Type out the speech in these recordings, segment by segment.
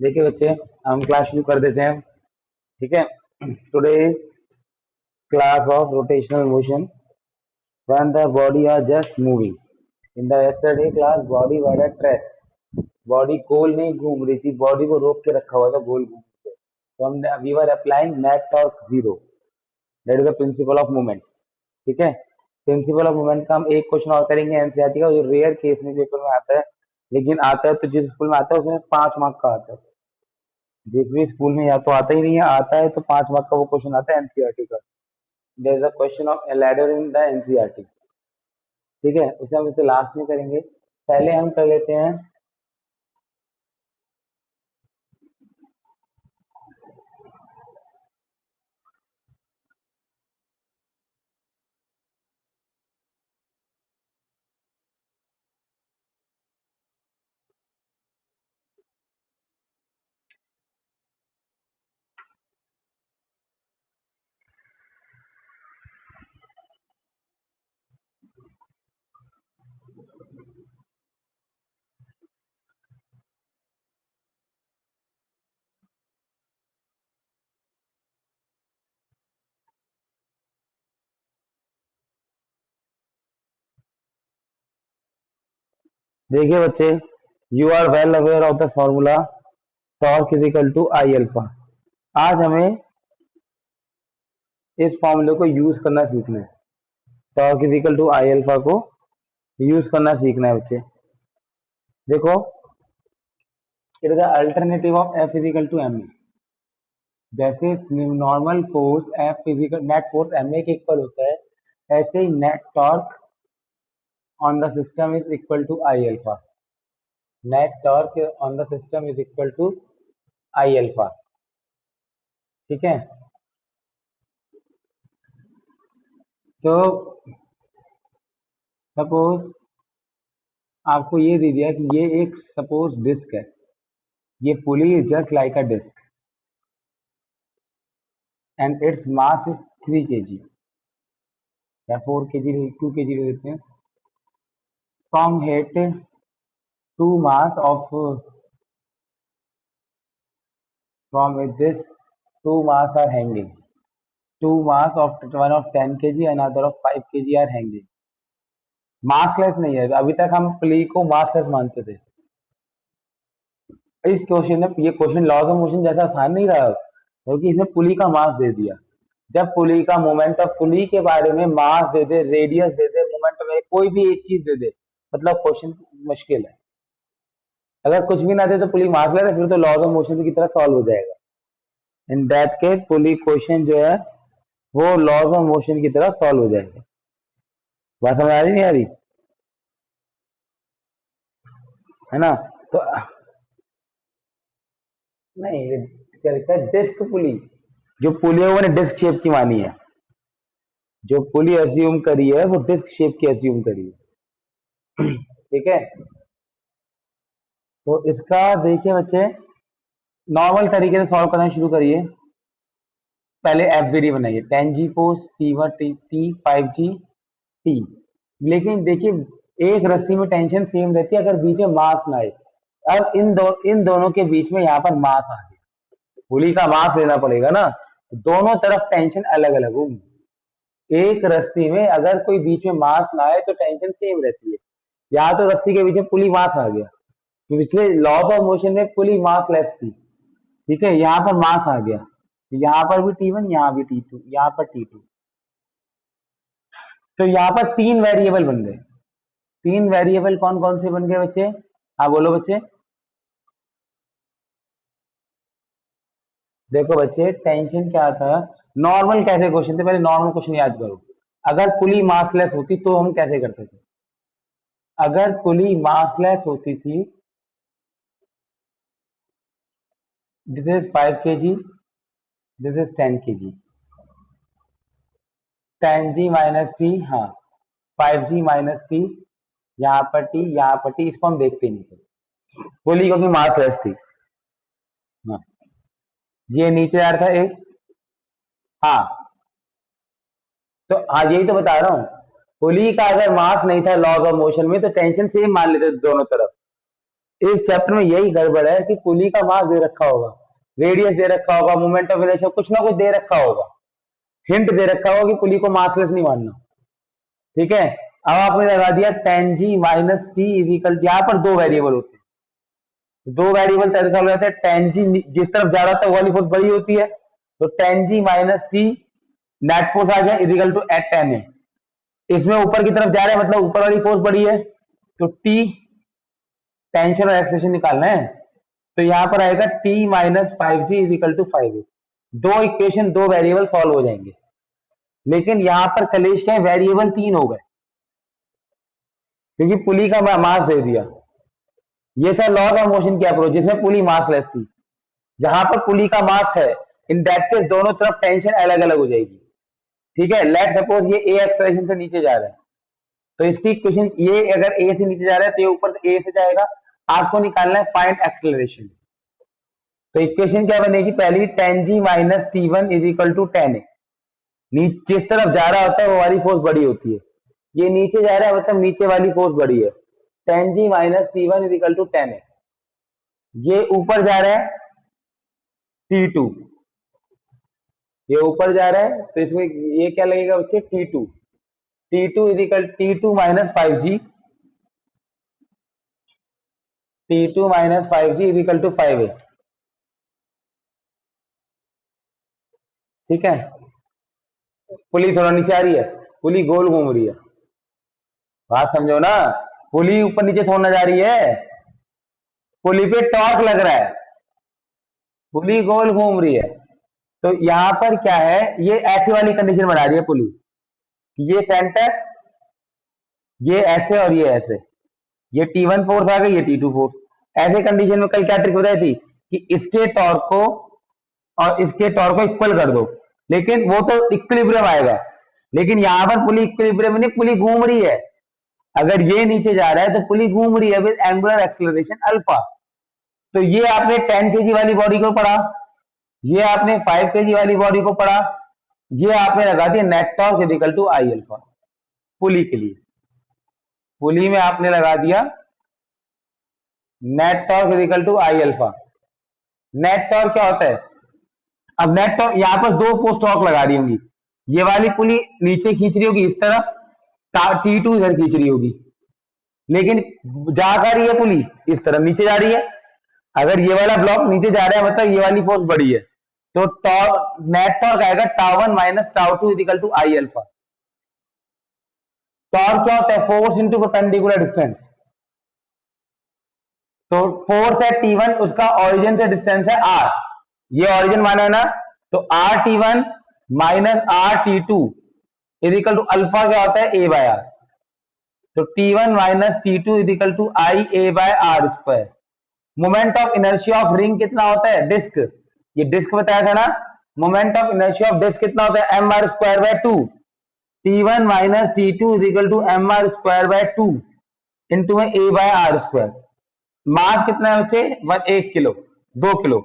देखिए बच्चे, हम क्लास शुरू कर देते हैं। ठीक है। Today class of rotational motion when the body are just moving. In the yesterday class body were at rest. Body गोल नहीं घूम रही थी, बॉडी को रोक के रखा हुआ था गोल घूम के। तो हम we were applying net torque zero, that is the principle of moments. ठीक है। प्रिंसिपल ऑफ मोमेंट का हम एक क्वेश्चन और करेंगे एनसीईआरटी का, जो रेयर केस में पेपर में आता है, लेकिन आता है तो जिस स्कूल में आता है उसमें 5 मार्क का आता है। जिस भी स्कूल में या तो आता ही नहीं है, आता है तो 5 मार्क का वो क्वेश्चन आता है एनसीईआरटी का। There is a question of ladder in the NCERT. ठीक है, उसे हम इसे लास्ट में करेंगे। पहले हम कर लेते हैं। देखिए बच्चे, you are well aware of the formula torque is equal to I alpha. आज हमें इस फॉर्मूले को यूज करना सीखना है। Torque is equal to I alpha को यूज करना सीखना है बच्चे। देखो, it is the alternative of F is equal to M. जैसे normal force F physical net force M A के इक्वल होता है, ऐसे ही net torque on the system is equal to I alpha. Net torque on the system is equal to I alpha. ठीक है। तो suppose आपको ये दे दिया कि ये एक सपोज डिस्क है, ये pulley is just like a disc and its mass is 3 kg या 4 kg, 2 kg ले लेते हैं। From hit to mass of from this two mass are hanging. Two mass of one of 10 kg, another of 5 kg are hanging. Massless नहीं है, अभी तक हम पुली को मासलेस मानते थे। इस क्वेश्चन में ये क्वेश्चन लॉज ऑफ मोशन जैसा आसान नहीं रहा, क्योंकि इसने पुली का मास दे दिया। जब पुली का मोमेंट ऑफ पुली के बारे में मास दे दे, रेडियस दे दे, मोमेंट में कोई भी एक चीज दे दे, मतलब क्वेश्चन मुश्किल है। अगर कुछ भी ना दे तो पुली मासलेस है, फिर तो लॉज ऑफ मोशन की तरह सॉल्व हो जाएगा। In that case pulley question जो है वो लॉज ऑफ मोशन की तरह सॉल्व हो जाएगा। बात समझ आ रही नहीं आ रही, है ना? तो नहीं, ये क्या लिखा है, डिस्क पुली। जो पुली है वो मैंने डिस्क शेप की मानी है, जो पुली एज्यूम करी है वो डिस्क शेप की एज्यूम करी है। ठीक है। तो इसका देखिए बच्चे, नॉर्मल तरीके से सॉल्व करना शुरू करिए। पहले एफ बी डी बनाइए, 10G force, T1 T 5G T। लेकिन देखिए, एक रस्सी में टेंशन सेम रहती है अगर बीच में मास ना आए। अब इन दोनों के बीच में यहाँ पर मास आ गया, पुली का मास लेना पड़ेगा ना, तो दोनों तरफ टेंशन अलग अलग होगी। एक रस्सी में अगर कोई बीच में मास ना आए तो टेंशन सेम रहती है। यहाँ तो रस्सी के बीच में पुली मास आ गया, पिछले लॉज ऑफ मोशन में पुली मास लेस थी। ठीक है, यहाँ पर मास आ गया, यहाँ पर भी T1, यहाँ भी T2, यहाँ पर T2। तो यहाँ पर 3 वेरिएबल बन गए। 3 वेरिएबल कौन कौन से बन गए बच्चे? हाँ बोलो बच्चे। देखो बच्चे, टेंशन क्या था, नॉर्मल कैसे क्वेश्चन थे, पहले नॉर्मल क्वेश्चन याद करो। अगर पुली मासलेस होती तो हम कैसे करते थे? अगर पुली मासलेस होती थी, this is 5 kg, this is 10 kg, 10G minus T, हाँ 5G माइनस टी, यहाँ पर टी, यहाँ पर टी, इसको हम देखते नहीं थे पुली क्योंकि मासलेस थी। हाँ, ये नीचे आ रहा था एक, हाँ तो हाँ यही तो बता रहा हूँ, पुली का अगर मास नहीं था लॉज ऑफ मोशन में तो टेंशन सेम मान लेते दोनों तरफ। इस चैप्टर में यही गड़बड़ है कि पुली का मास दे रखा होगा, रेडियस दे रखा होगा, मोमेंट ऑफ इनर्शिया कुछ ना कुछ दे रखा होगा, हिंट दे रखा होगा कि पुली को मासलेस नहीं मानना। ठीक है, अब आपने लगा दिया ten G minus T is equal, यहाँ पर दो वेरिएबल होते हैं, दो वेरिएबल तैयार हो जाते हैं। टेन जी जिस तरफ जा रहा था वो वाली फोर्स बड़ी होती है, तो ten G minus T net force आ गया इजिकल टू एट टेन ए। इसमें ऊपर की तरफ जा रहे हैं मतलब ऊपर वाली फोर्स बड़ी है, तो टी टेंशन और एक्सेशन निकालना है, तो यहां पर आएगा T minus five G is equal to five A. दो इक्वेशन दो वेरिएबल सॉल्व हो जाएंगे, लेकिन यहां पर कलेश के वेरिएबल तीन हो गए क्योंकि पुली का मास दे दिया। ये था लॉज ऑफ मोशन की अप्रोच जिसमें पुली मास लेस थी। जहां पर पुली का मास है, इन दैट केस दोनों तरफ टेंशन अलग अलग हो जाएगी। ठीक है, लेट सपोज ये ए एक्सेलरेशन से नीचे जा रहा है, तो इसकी इक्वेशन ये अगर ए से नीचे जा रहा है तो ये ऊपर ए से जाएगा। आपको निकालना है फाइंड एक्सेलरेशन। तो इक्वेशन क्या बनेगी, पहली ten G minus T one is equal to ten A. जिस तरफ जा रहा होता है वो वाली फोर्स बड़ी होती है, ये नीचे जा रहा है मतलब नीचे वाली फोर्स बड़ी है, ten G minus T one is equal to ten A. ये ऊपर जा रहा है टी टू, ये ऊपर जा रहा है तो इसमें ये क्या लगेगा बच्चे, T two is equal T two minus five G, T two minus five G is equal to five A. ठीक है, पुली थोड़ा नीचे आ रही है, पुली गोल घूम रही है, बात समझो ना, पुली ऊपर नीचे थोड़ा ना जा रही है, पुली पे टॉर्क लग रहा है, पुली गोल घूम रही है। तो यहां पर क्या है, ये ऐसी वाली कंडीशन बना रही है पुली, ये सेंटर, ये ऐसे और ये ऐसे, ये T1 फोर्स आ गई, ये T2 फोर्स। ऐसे कंडीशन में कल क्या ट्रिक बताई थी कि इसके टॉर्क को और इसके टॉर्क को इक्वल कर दो, लेकिन वो तो इक्विलिब्रियम आएगा, लेकिन यहां पर पुली इक्विलिब्रियम नहीं, पुली घूम रही है। अगर ये नीचे जा रहा है तो पुली घूम रही है विद एंगुलर एक्सेलरेशन अल्फा। तो ये आपने 10 केजी वाली बॉडी को पढ़ा, ये आपने 5 केजी वाली बॉडी को पढ़ा, ये आपने लगा दिया net torque is equal to I alpha pulley के लिए। पुली में आपने लगा दिया net torque is equal to I alpha. Net torque क्या होता है, अब नेट टॉर्क यहां पर दो फोर्स टॉर्क लगा रही होंगी, ये वाली पुली नीचे खींच रही होगी इस तरफ, टी टू इधर खींच रही होगी, लेकिन जा कर रही है पुली इस तरफ नीचे जा रही है। अगर ये वाला ब्लॉक नीचे जा रहा है मतलब ये वाली फोर्स बड़ी है, तो नेट टॉर्क आएगा tau one minus tau two is equal to I alpha. Torque क्या होता है, फोर्स इंटू परपेंडिकुलर डिस्टेंस। तो फोर्स है T1, उसका ओरिजिन से डिस्टेंस है R, ये ओरिजिन माना है ना, तो R T one minus R T two is equal to alpha क्या होता है, ए बाय आर। तो T1 minus T two is equal to I A by R square. Moment of inertia of ring कितना होता है, disc, ये disc बताया था ना, moment of inertia of disc कितना होता है, M R square by two. T1 minus T two is equal to M R square by two into में A by R square. Mass कितना है बच्चे, 1 kilo, 2 kilo,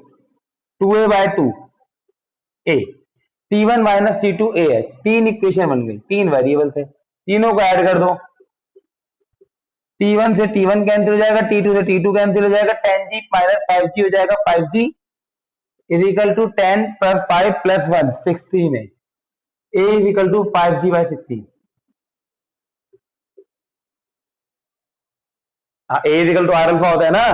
2a by two A. T1 minus T two A है, तीन equation बन गई, तीन variable थे, तीनों को ऐड कर दो, T1 से T1 कैंसिल हो जाएगा, T2 से T2 कैंसिल हो जाएगा, 10G माइनस 5G हो जाएगा, 5G is equal to 10 plus 5 plus 1 16 है, A is equal to 5G by 16। हाँ, A is equal to R alpha होता है ना,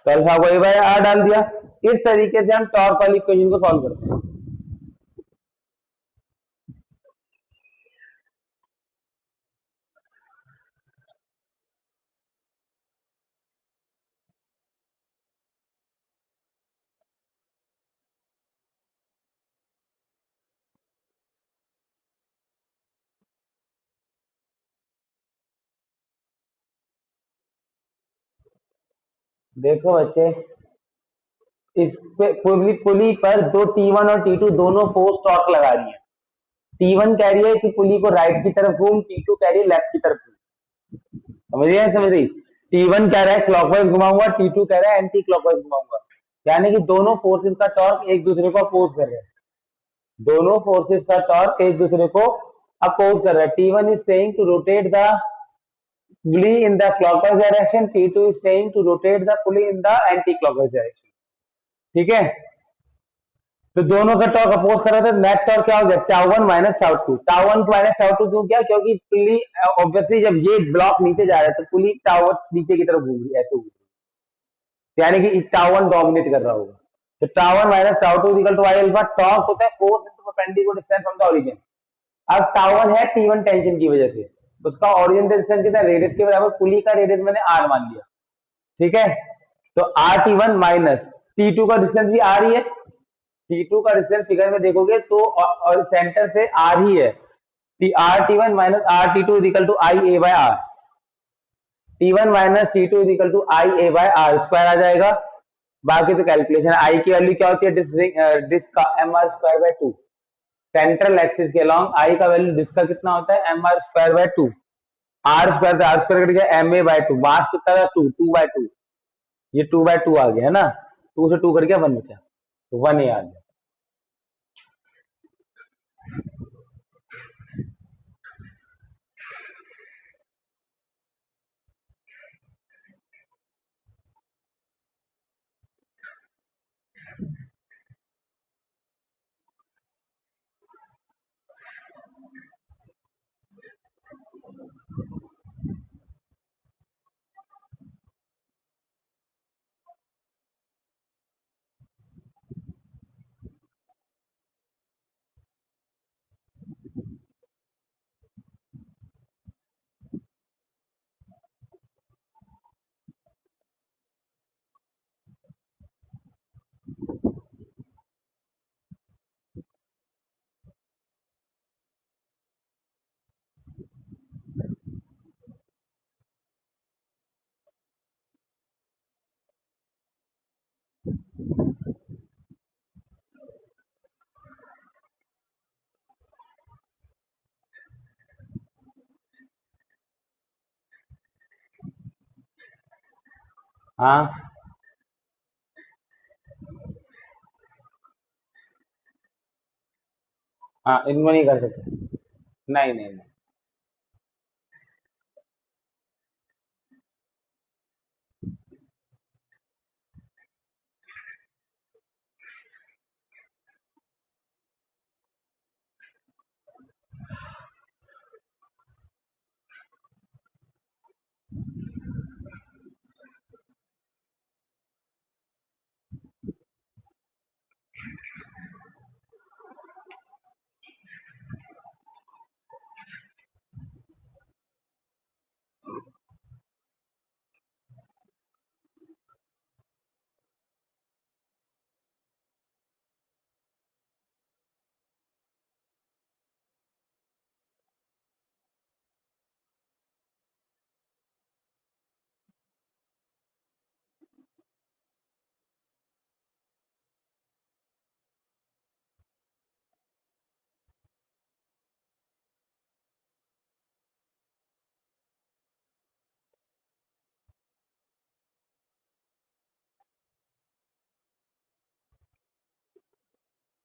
तो अल्फा को A बाय आर डाल दिया। इस तरीके से हम टॉर्क वाली इक्वेशन को सॉल्व करते हैं। देखो बच्चे, इस पे पुली पर दो T1 और T2 दोनों फोर्स टॉर्क लगा रही है। T1 कह रही है कि पुली को राइट की तरफ घूम, T2 कह रही है लेफ्ट की तरफ घूम। समझ रही, T1 कह रहा है क्लॉकवाइज घुमाऊंगा, T2 कह रहा है एंटी क्लॉकवाइज घुमाऊंगा, यानी कि दोनों फोर्सेस का टॉर्क एक दूसरे को अपोज कर रहे हैं, दोनों फोर्सेस का टॉर्क एक दूसरे को अपोज कर रहा है। T1 is saying to rotate the pulley in the clockwise direction, T2 is saying to rotate the pulley in the anti-clockwise direction. ठीक है, तो दोनों का टॉर्क अपोज कर रहा था, नेट टॉर्क क्या हो गया, tau one minus tau two. Tau one minus tau two क्यों किया, क्योंकि पुली ऑब्वियसली जब ये ब्लॉक नीचे जा रहा है तो पुली टाउ नीचे की तरफ घूम रही है, ऐसे घूम रही है, यानी कि टाउ वन डोमिनेट कर रहा होगा। तो tau one minus tau two equal to I alpha, torque होता है force into perpendicular distance from the origin. अब टाउ वन है T1 टेंशन की वजह से, उसका ओरिजिन डिस्टेंस कितना, रेडियस के बराबर, पुली का रेडियस मैंने R मान लिया, ठीक है। तो RT1 माइनस T2 का डिस्टेंस भी R ही है, T2 का डिस्टेंस फिगर में देखोगे तो और सेंटर से R ही है, RT1 minus RT2 is equal to I A by R. T1 minus T2 is equal to I A by R square आ जाएगा। बाकी तो कैलकुलेशन, आई की वैल्यू क्या होती है, डिस्क का M R square by two, central axis के अलॉन्ग आई का वैल्यू डिस्क का कितना होता है, M R square by two, R square cut गया M A by two, mass कितना था, टू बाय टू, ये टू बाय टू आ गया है ना, टू से टू कट गया वन बचा, तो वन ही आ गया। हाँ हाँ, इनमें नहीं कर सकते, नहीं नहीं नहीं।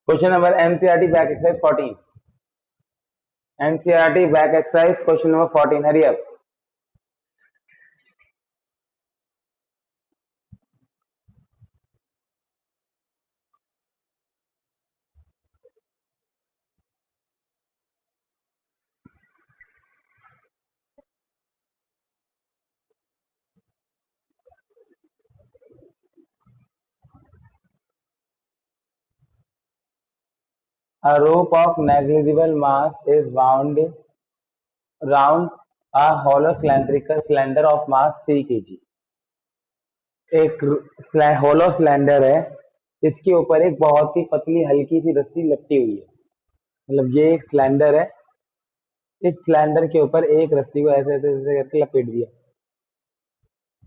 Question number NCERT back exercise 14, NCERT back exercise question number 14, hurry up. A rope of negligible mass is wound round a hollow cylindrical cylinder of mass 3 kg। एक होलो सिलेंडर है, इसके ऊपर एक बहुत ही पतली हल्की सी रस्सी लपटी हुई है, मतलब ये एक सिलेंडर है, इस सिलेंडर के ऊपर एक रस्सी को ऐसे ऐसे ऐसे करके लपेट दिया,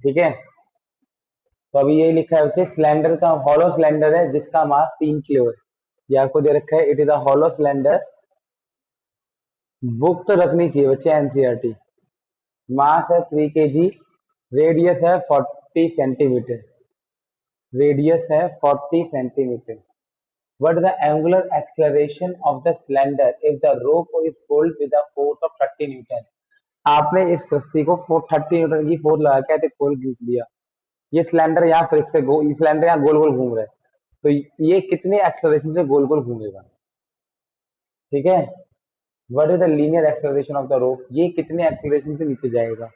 ठीक है। तो अभी ये लिखा है बच्चे, सिलेंडर का हॉलो सिलेंडर है जिसका मास 3 किलो है, ये आपको दे रखा है, it is a hollow cylinder. Book तो रखनी चाहिए बच्चे एनसीईआरटी। मास है 3 kg, रेडियस है 40 सेंटीमीटर, रेडियस है 40 centimetre. What is the angular acceleration of the cylinder if the rope is pulled with a force of 30 Newton? आपने इस रस्सी को 30 न्यूटन की फोर्स लगा के ऐसे गोल खींच लिया, ये सिलेंडर यहाँ फिर से सिलेंडर यहाँ गोल गोल घूम रहा है, तो ये कितने एक्सेलरेशन से गोल गोल घूमेगा? ठीक है, what is the linear acceleration of the rope, ये कितने एक्सेलरेशन से नीचे जाएगा?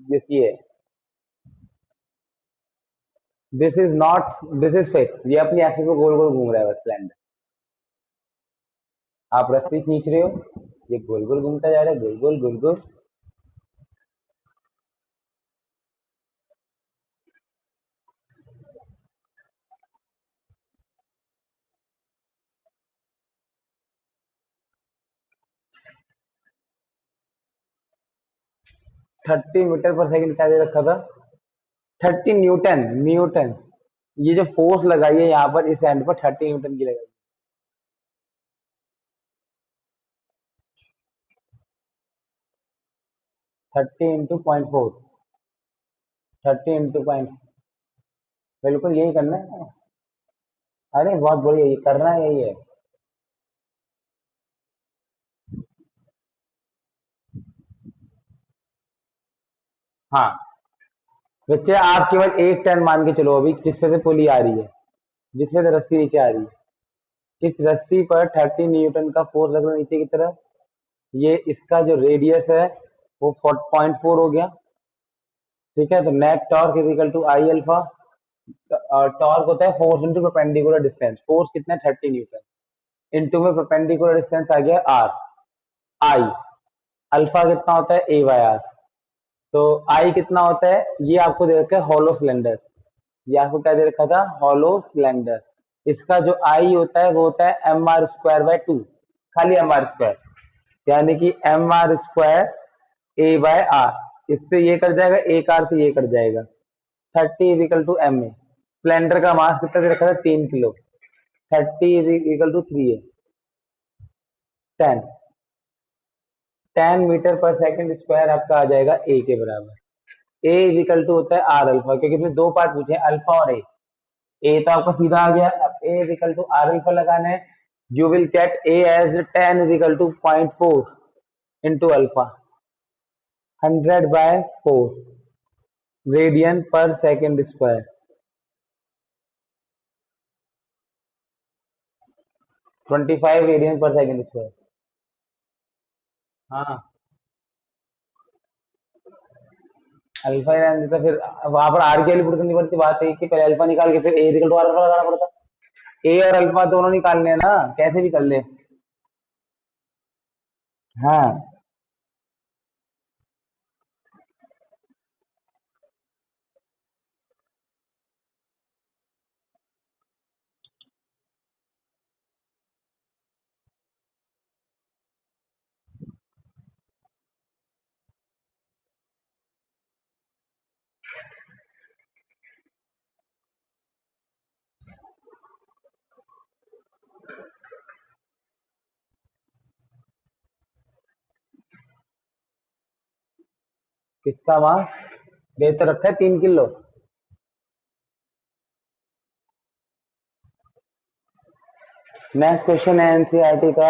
ये है, this is not, this is fix, ये अपनी एक्सिस को गोल गोल घूम रहा है बस सिलेंडर। आप रस्सी खींच रहे हो, ये गोल गोल घूमता जा रहा है, गोल गोल गोल गोल। 30 मीटर पर सेकंड क्या दे रखा था? 30 न्यूटन, न्यूटन। ये जो फोर्स लगाई है यहाँ पर इस एंड पर 30 न्यूटन की लगाई। 30 × 0.4, 30 × 0., बिल्कुल यही करना है। अरे बहुत बढ़िया, ये करना है, यही है। हाँ बच्चे, आप केवल एक टर्न मान के चलो अभी, जिस पे से पुली आ रही है, जिसमें से रस्सी नीचे आ रही है, इस रस्सी पर 30 न्यूटन का फोर्स लग रहा है नीचे की तरफ। ये इसका जो रेडियस है वो 0.4 हो गया। ठीक है, तो net torque is equal to I alpha. Torque होता है force into perpendicular distance, force कितना है 30 न्यूटन, इंटू में परपेंडिकुलर डिस्टेंस आ गया आर, आई। अल्फा कितना होता है ए बाय आर, तो आई कितना होता है, ये आपको दे रखा है हॉलो सिलेंडर, ये आपको क्या दे रखा था, हॉलो सिलेंडर। इसका जो आई होता है वो होता है एम आर स्क्वायर बाय 2, खाली एम आर स्क्वायर, यानी कि M R square A by R, इससे ये कट जाएगा, एक आर से ये कट जाएगा। 30 is equal to M A, cylinder का मास कितना दे रखा था, 3 किलो, 30 इज इक्वल टू 3 है, 10, 10 मीटर पर सेकंड स्क्वायर आपका आ जाएगा ए के बराबर। ए इज इक्वल टू होता है आर अल्फा, क्योंकि इसमें दो पार्ट पूछे अल्फा और ए तो आपका सीधा आ गया। अब A is equal to R alpha लगाना है, you will get A as 10 is equal to 0.4 into alpha, 100/4 radian per second square, 25 radian per second square. हाँ, अल्फा ही रहने देता, फिर वहां पर आर की वैल्यू पुट करनी पड़ती, बात है कि पहले अल्फा निकाल के फिर ए इक्वल टू आर अल्फा लगाना पड़ता। ए और अल्फा दोनों निकालने हैं ना, कैसे भी कर ले। हाँ, किसका मास दे तो रखा है 3 किलो। नेक्स्ट क्वेश्चन है एनसीईआरटी का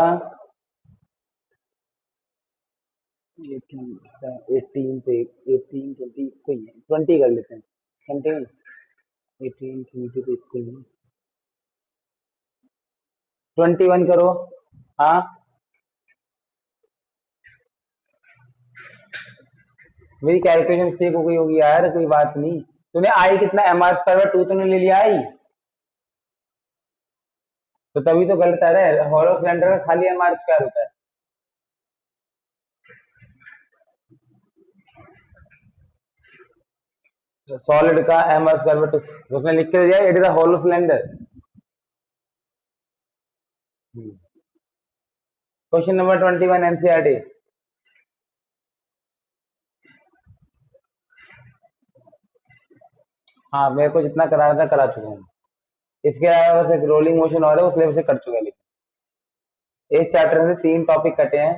18 पे, 18 20 कोई है, 20 कर लेते हैं, 20, 18 20 पे कोई है, 21 करो। हाँ, मेरी कैलकुलेशन मिस्टेक हो गई होगी यार, कोई बात नहीं। तूने आई कितना, एम आर स्क्वायर बाय 2 तूने ले लिया आई, तो तभी तो गलत आ रहा है, हॉलो सिलेंडर का खाली एम आर स्क्वायर होता है। सॉलिड का एम आर स्क्वायर बाय 2, तो उसने लिख के दिया it is a hollow cylinder. Question number 21 NCERT. हाँ, मेरे को जितना कराना था करा चुका हूँ, इसके अलावा बस एक रोलिंग मोशन और है, उस लेवल से कर चुका है, लेकिन इस चैप्टर से 3 टॉपिक कटे हैं,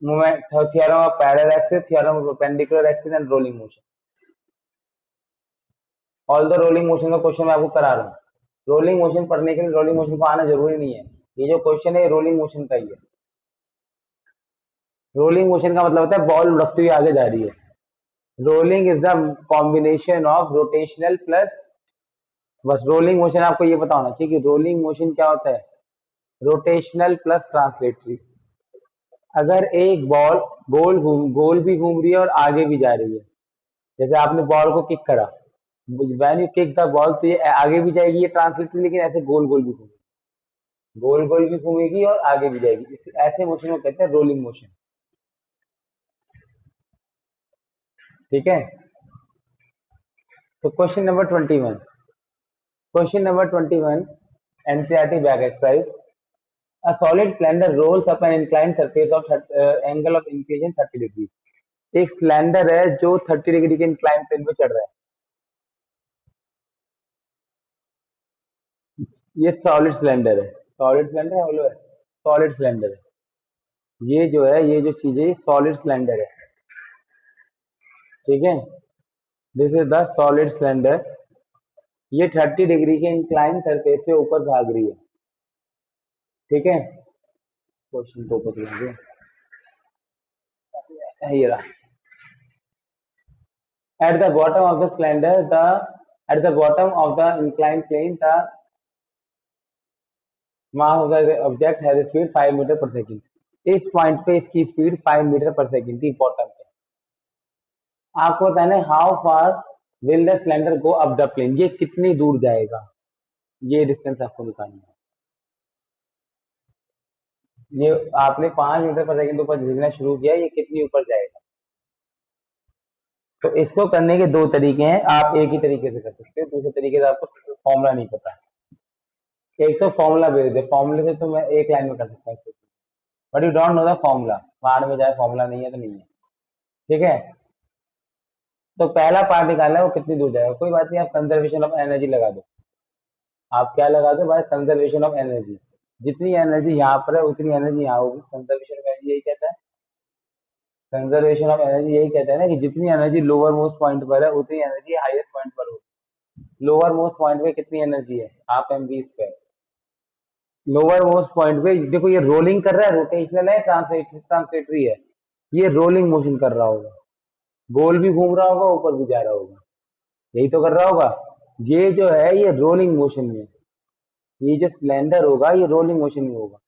movement, theorem of parallel axis, theorem of perpendicular axis and rolling motion. All the rolling motion का क्वेश्चन मैं आपको करा रहा हूँ, रोलिंग मोशन पढ़ने के लिए रोलिंग मोशन को आना जरूरी नहीं है, ये जो क्वेश्चन है ये रोलिंग मोशन का ही है। रोलिंग मोशन का मतलब होता है बॉल लुढ़कती हुई आगे जा रही है। Rolling is the combination of rotational plus, बस रोलिंग मोशन आपको ये पता होना चाहिए कि रोलिंग मोशन क्या होता है, रोटेशनल प्लस ट्रांसलेटरी। अगर एक बॉल गोल भी घूम रही है और आगे भी जा रही है, जैसे आपने बॉल को किक करा, when you kick the ball, तो ये आगे भी जाएगी, ये ट्रांसलेटरी, लेकिन ऐसे गोल गोल भी घूमेगी, गोल गोल भी घूमेगी और आगे भी जाएगी, ऐसे मोशन को कहते हैं रोलिंग मोशन। ठीक है, तो question number 21 NCERT back exercise. A solid cylinder rolls up an inclined surface of angle of inclination 30 degree. एक सिलेंडर है जो 30 डिग्री के इंक्लाइन प्लेन पे चढ़ रहा है। ये सॉलिड सिलेंडर है, सॉलिड सिलेंडर है, बोलो है सॉलिड सिलेंडर है। ये जो है, ये जो चीज है, ये सॉलिड सिलेंडर है। ठीक है, this is the solid cylinder. ये 30 डिग्री के इंक्लाइन सरफेस पे ऊपर भाग रही है। ठीक है, क्वेश्चन को ऊपर चलेंगे, ये रहा। At the bottom of the cylinder, at the bottom of the inclined plane, the mass of the object has a speed 5 metre per second. इस पॉइंट पे इसकी स्पीड 5 मीटर पर सेकंड थी। बॉटम पे आपको बताना है how far will the cylinder go up the plane, ये कितनी दूर जाएगा, ये डिस्टेंस आपको निकालना है। ये आपने 5 मीटर पर सेकंड ऊपर झूलना शुरू किया, ये कितनी ऊपर जाएगा। तो इसको करने के दो तरीके हैं, आप एक ही तरीके से कर सकते हो, दूसरे तरीके से आपको फॉर्मूला नहीं पता। एक तो फॉर्मूला भेज दे, फॉर्मूले से तो मैं एक लाइन में कर सकता हूँ, but you don't know the formula, बाद में जाए फॉर्मूला नहीं है तो नहीं है। ठीक है, तो पहला पार्ट निकालना है, वो कितनी दूर जाएगा। कोई बात नहीं, आप कंजर्वेशन ऑफ एनर्जी लगा दो। आप क्या लगा दो भाई, कंजर्वेशन ऑफ एनर्जी। जितनी एनर्जी यहाँ पर है उतनी एनर्जी यहाँ होगी। कंजर्वेशन ऑफ एनर्जी यही कहता है, कंजर्वेशन ऑफ एनर्जी यही कहता है ना कि जितनी एनर्जी लोअर मोस्ट पॉइंट पर है उतनी एनर्जी हाईएस्ट पॉइंट पर होगी। लोअर मोस्ट पॉइंट पे कितनी एनर्जी है, half M V square. Lower most point पे देखो, ये रोलिंग कर रहा है, रोटेशनल है, ट्रांसलेटरी है, ये रोलिंग मोशन कर रहा होगा, गोल भी घूम रहा होगा, ऊपर भी जा रहा होगा, यही तो कर रहा होगा। ये जो है ये रोलिंग मोशन में, ये जो सिलेंडर होगा ये रोलिंग मोशन में होगा।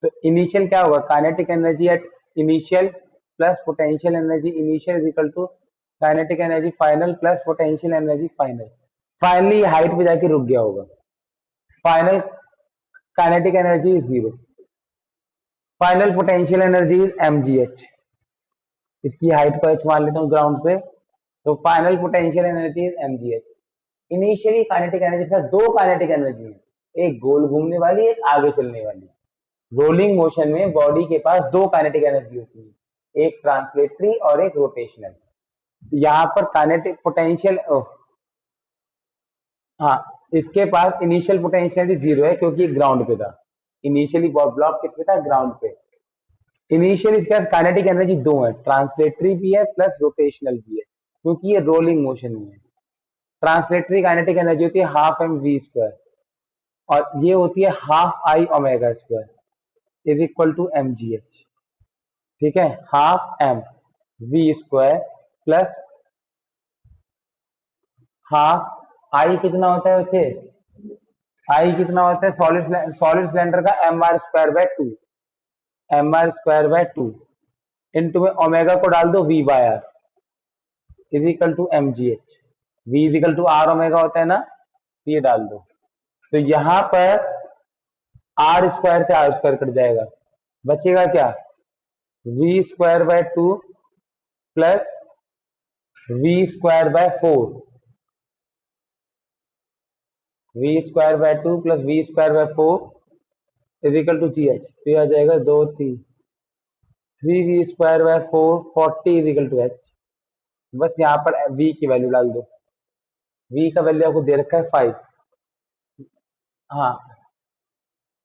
तो इनिशियल क्या होगा, kinetic energy at initial plus potential energy initial is equal to kinetic energy final plus potential energy final. Finally height पे जाके रुक गया होगा। Final kinetic energy is zero, final potential energy is mgh। इसकी height को h मान लेता हूँ ग्राउंड पे, तो final potential energy is mgh। Initially kinetic energy के साथ दो काइनेटिक एनर्जी है, एक गोल घूमने वाली, एक आगे चलने वाली। रोलिंग मोशन में बॉडी के पास दो काइनेटिक एनर्जी होती है, एक ट्रांसलेटरी और एक रोटेशनल। यहाँ पर काइनेटिक पोटेंशियल, हाँ, इसके पास इनिशियल पोटेंशियल जीरो है क्योंकि ग्राउंड पे था। इनिशियली ब्लॉक किस पे था, ग्राउंड पे। इनिशियल इसके पास काइनेटिक एनर्जी दो है, ट्रांसलेटरी भी है प्लस रोटेशनल भी है, क्योंकि ये रोलिंग मोशन में है। ट्रांसलेटरी काइनेटिक एनर्जी होती है हाफ एम वी स्क्वायर, और ये होती है half I omega square is equal to M G H. ठीक है, half M V square plus half I कितना होता है बच्चे, आई कितना होता है सॉलिड सिलेंडर का, M R square by two, M R square by two into में ओमेगा को डाल दो V by R is equal to M G H. V is equal to R omega होता है ना, ये डाल दो। तो यहाँ पर आर स्क्वायर से आर स्क्वायर कट जाएगा, बचेगा क्या, V square by two plus V square by four, V square by two plus V square by four is equal to G H. तो आ जाएगा दो तीन, three V square by four 40 is equal to H. बस यहाँ पर v की value डाल दो, v का वैल्यू आपको दे रखा है 5। हाँ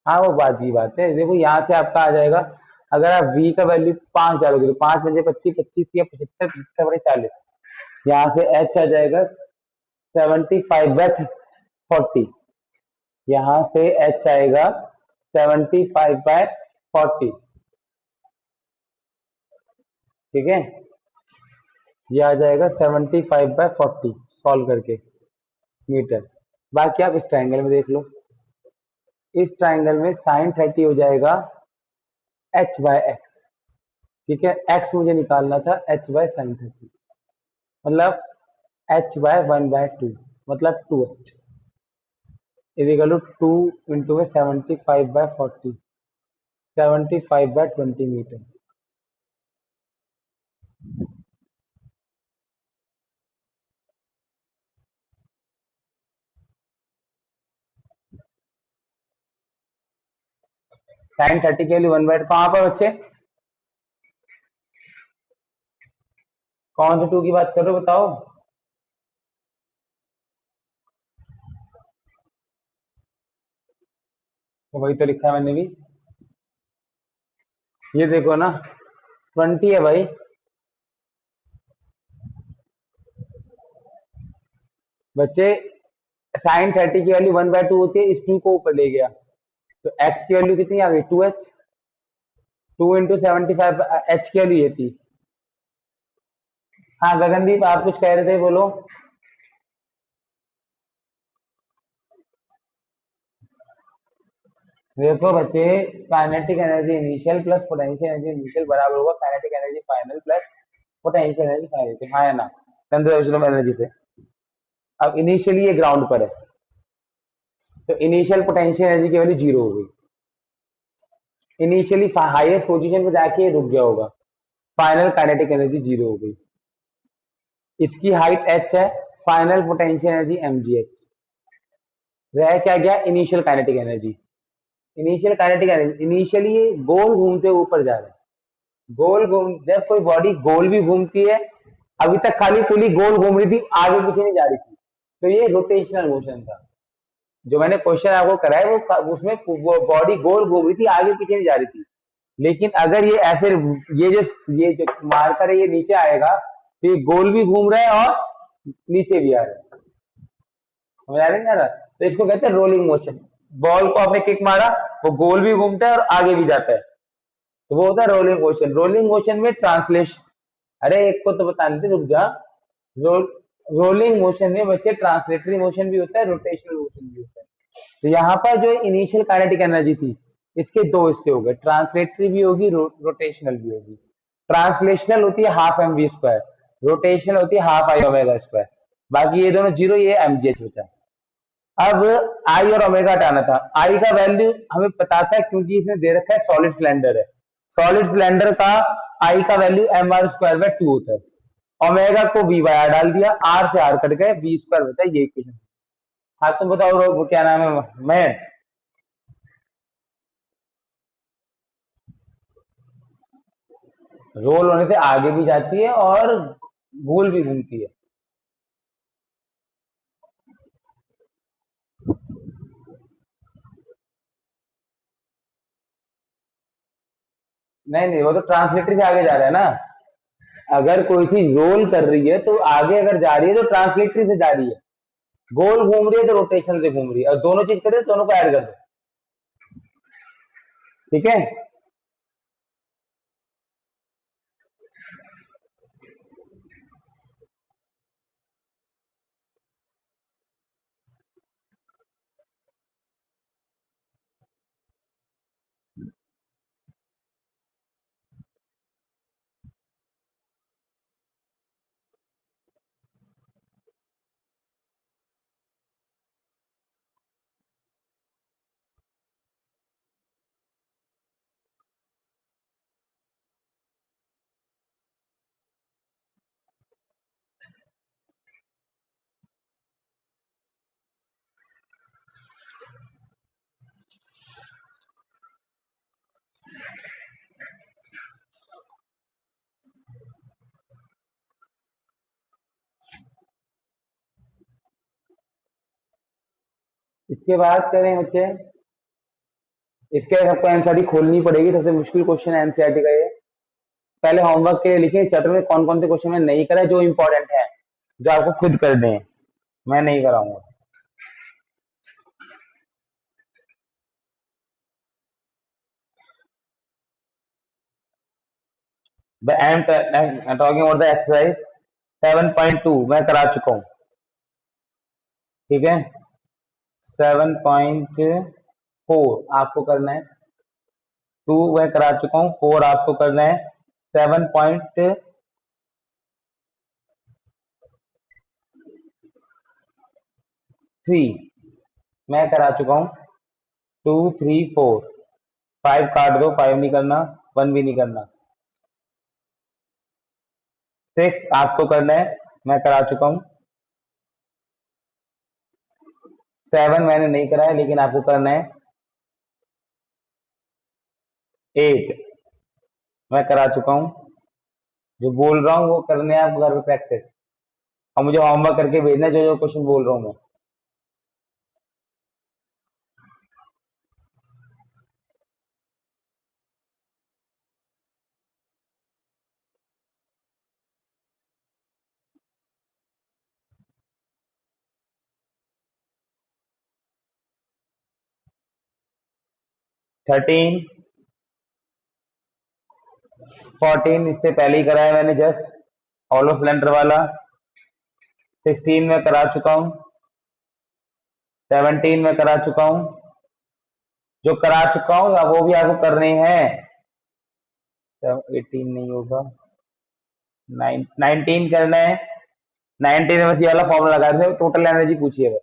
हाँ, वो बात की बात है, देखो यहाँ से आपका आ जाएगा, अगर आप v का वैल्यू 5 डालोगे तो 5 बजे 25, 25 या 75, 75 बड़े 40, यहाँ से h आ जाएगा 75 बाय 40, यहाँ से h आएगा 75 बाय 40। ठीक है, ये आ जाएगा 75/40 सॉल्व करके मीटर। बाकी आप इस ट्राइंगल में देख लो, इस ट्राइंगल में साइन 30 हो जाएगा h/x। ठीक है, x मुझे निकालना था h/sin 30, मतलब h/1/2 मतलब 2h इजिकल टू 2 इंटू में 75/40, 75/20 मीटर। साइन 30 के लिए 1/2 कहाँ पर बच्चे, कौन से 2 की बात कर रहे हो बताओ। तो वही तो लिखा है मैंने भी, ये देखो ना 20 है भाई। बच्चे साइन 30 की वैल्यू 1/2 होती है, इस 2 को ऊपर ले गया तो x की वैल्यू कितनी आ गई 2h, 2 इंटू 75 h की वैल्यू ये थी। हाँ गगनदीप आप कुछ कह रहे थे, बोलो। देखो बच्चे, kinetic energy initial plus potential energy initial बराबर होगा kinetic energy final plus potential energy final. हाँ है ना, कंजर्वेशन ऑफ एनर्जी से। अब इनिशियली ये ग्राउंड पर है तो इनिशियल पोटेंशियल एनर्जी की वैल्यू 0 हो गई। इनिशियली हाईएस्ट पोजीशन पे जाके ये रुक गया होगा, फाइनल काइनेटिक एनर्जी 0 हो गई। इसकी हाइट h है, फाइनल पोटेंशियल एनर्जी mgh। रह क्या गया initial kinetic energy. Initial kinetic energy initially ये गोल घूमते ऊपर जा रहा है, गोल घूम, जब कोई बॉडी गोल भी घूमती है, अभी तक खाली फुली गोल घूम रही थी, आगे पीछे नहीं जा रही थी, तो ये रोटेशनल मोशन था। जो मैंने क्वेश्चन आपको कराया वो उसमें वो बॉडी गोल घूम रही थी, आगे पीछे नहीं जा रही थी। लेकिन अगर ये ऐसे, ये जो मार्कर है ये नीचे आएगा तो ये गोल भी घूम रहा है और नीचे भी आ रहा है, समझ आ रही है ना। तो इसको कहते हैं रोलिंग मोशन। बॉल को आपने किक मारा, वो गोल भी घूमता है और आगे भी जाता है, तो वो होता है रोलिंग मोशन। रोलिंग मोशन में ट्रांसलेशन, अरे एक को तो बता देते, रुक जा। रो, रोलिंग मोशन में बच्चे ट्रांसलेटरी मोशन भी होता है, रोटेशनल मोशन भी होता है। तो यहाँ पर जो इनिशियल काइनेटिक एनर्जी थी, इसके दो हिस्से हो गए, ट्रांसलेटरी भी होगी, रोटेशनल भी होगी। ट्रांसलेशनल होती है half M V square, rotational होती है हाफ आई ओमेगा स्क्वायर। बाकी ये दोनों जीरो, ये एम जी एच बचा। अब आई और ओमेगा हटाना था। आई का वैल्यू हमें पता था क्योंकि इसने दे रखा है सॉलिड सिलेंडर है, सॉलिड सिलेंडर का आई का value M R square by 2 होता है। ओमेगा को वी बाय आर डाल दिया, आर से आर कट गए, वी स्क्वायर होता है, ये इक्वेशन। हाँ तुम बताओ वो क्या नाम है, मैं। रोल होने से आगे भी जाती है और गोल भी घूमती है। नहीं नहीं, वो तो ट्रांसलेटरी से आगे जा रहा है ना। अगर कोई चीज रोल कर रही है तो आगे अगर जा रही है तो ट्रांसलेटरी से जा रही है, गोल घूम रही है तो रोटेशन से घूम रही है, और दोनों चीज कर रही है, दोनों को ऐड कर दो। ठीक है, इसके बाद करें बच्चे, इसके सबको एनसीईआरटी खोलनी पड़ेगी, सबसे मुश्किल क्वेश्चन है एनसीईआरटी का ये। पहले होमवर्क के लिए लिखिए चैप्टर में कौन कौन से क्वेश्चन मैंने नहीं करा, जो इंपॉर्टेंट है, जो आपको खुद करने हैं, मैं नहीं कराऊंगा। I am talking about the exercise 7.2 मैं करा चुका हूँ। ठीक है, 7.4 आपको करना है, 2 मैं करा चुका हूँ, 4 आपको करना है, 7.3 मैं करा चुका हूँ, 2, 3, 4, 5 काट दो, 5 नहीं करना, 1 भी नहीं करना, 6 आपको करना है, मैं करा चुका हूँ, 7 मैंने नहीं करा है लेकिन आपको करना है, 8 मैं करा चुका हूँ। जो बोल रहा हूँ वो करने हैं आप घर पे प्रैक्टिस, और मुझे होमवर्क करके भेजना है जो जो क्वेश्चन बोल रहा हूँ मैं। 13, 14 इससे पहले ही करा है मैंने, जस्ट हॉलो सिलेंडर वाला। 16 में करा चुका हूँ, 17 में करा चुका हूँ, जो करा चुका हूँ वो भी आपको करने हैं। 18 नहीं होगा, 19 करना है। 19 में बस ये वाला फॉर्मूला लगा देते, टोटल एनर्जी पूछिए बस,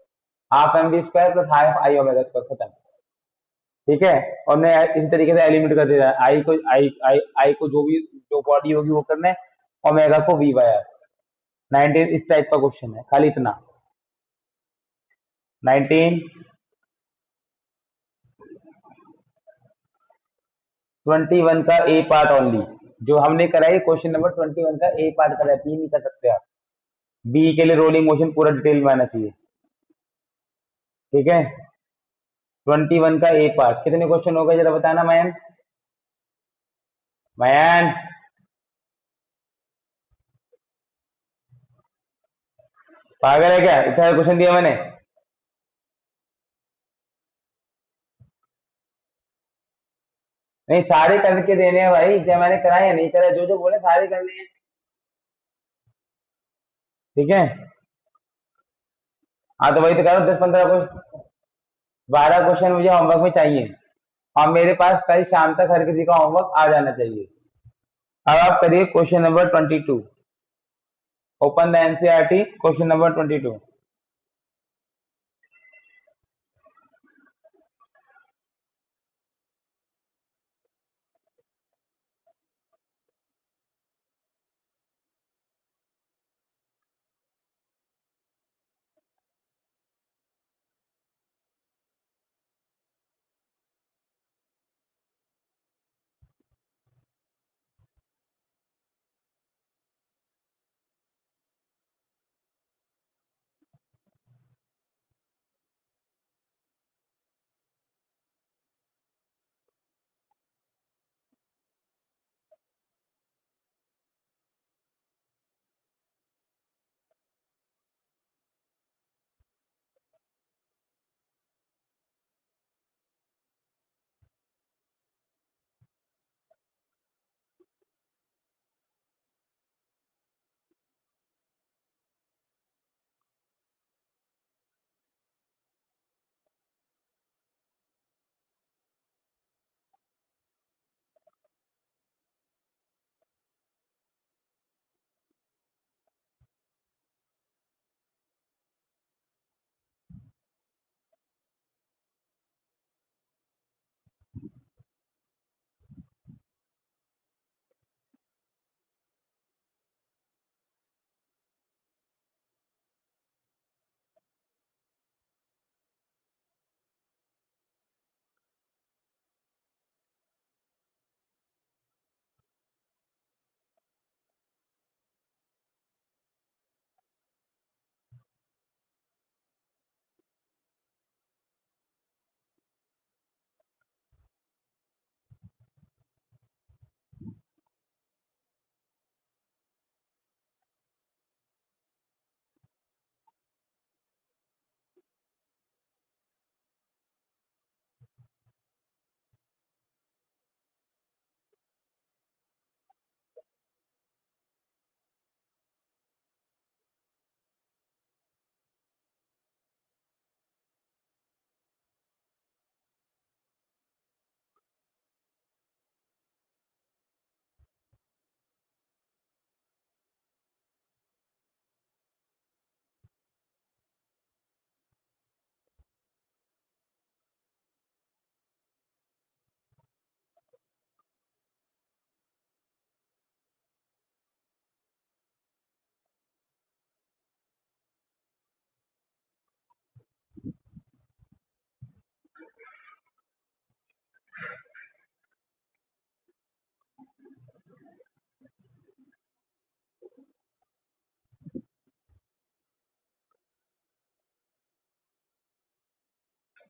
half M V square plus half I omega square, खत्म। ठीक है, और मैं इसी तरीके से एलिमिनेट कर देता है, आई को जो भी जो बॉडी होगी वो करना है, ओमेगा को वी बाय आर। 19 इस टाइप का क्वेश्चन है, खाली इतना। 19, 21 का ए पार्ट ओनली, जो हमने कराई क्वेश्चन नंबर 21 का ए पार्ट करा है, बी नहीं कर सकते आप। बी के लिए रोलिंग मोशन पूरा डिटेल में आना चाहिए। ठीक है, 21 का ए पार्ट कितने क्वेश्चन हो गए जरा बताना मयन। मयन, पागल है क्या, इतना क्वेश्चन दिया मैंने। नहीं, सारे करके देने हैं भाई, क्या मैंने कराया या नहीं कराया, जो जो बोले सारे करने हैं। ठीक है, हाँ तो वही तो करो, 10-15 क्वेश्चन, 12 क्वेश्चन मुझे होमवर्क में चाहिए, और मेरे पास कल शाम तक हर किसी का होमवर्क आ जाना चाहिए। अब आप करिए question number 22, open the NCERT question number 22।